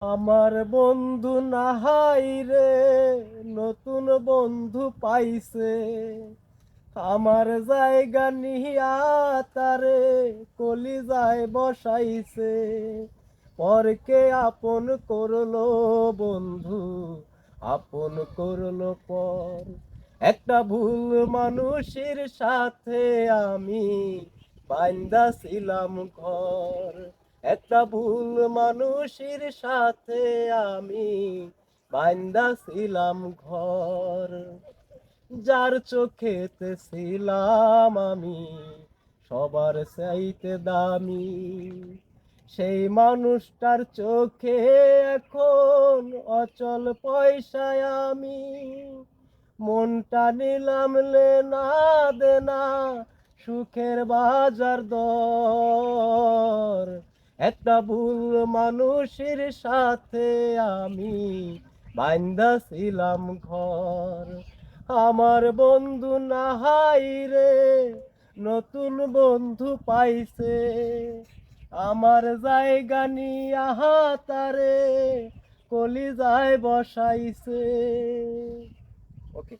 আমার বন্ধু নাহাই রে, নতুন বন্ধু পাইছে। আমার জায়গা নিয়া তারে কলিজায় বসাইছে। পরকে আপন করলো বন্ধু, আপন করলো পর। একটা ভুল মানুষের সাথে আমি বাইন্দা ছিলাম ঘর। একটা ভুল মানুষের সাথে আমি বাইন্দা ছিলাম ঘর। যার চোখেতে ছিলাম আমি সবার চাইতে দামি, সেই মানুষটার চোখে এখন অচল পয়সায় আমি। মনটা নিলাম লেনা দেনা, সুখের বাজার দর। একটা ভুল মানুষের সাথে আমি বাইন্দা ছিলাম ঘর। আমার বন্ধু নাহাই রে, নতুন বন্ধু পাইছে। আমার জায়গা নিয়া তারে কলিজায় বসাইছে। ওকে।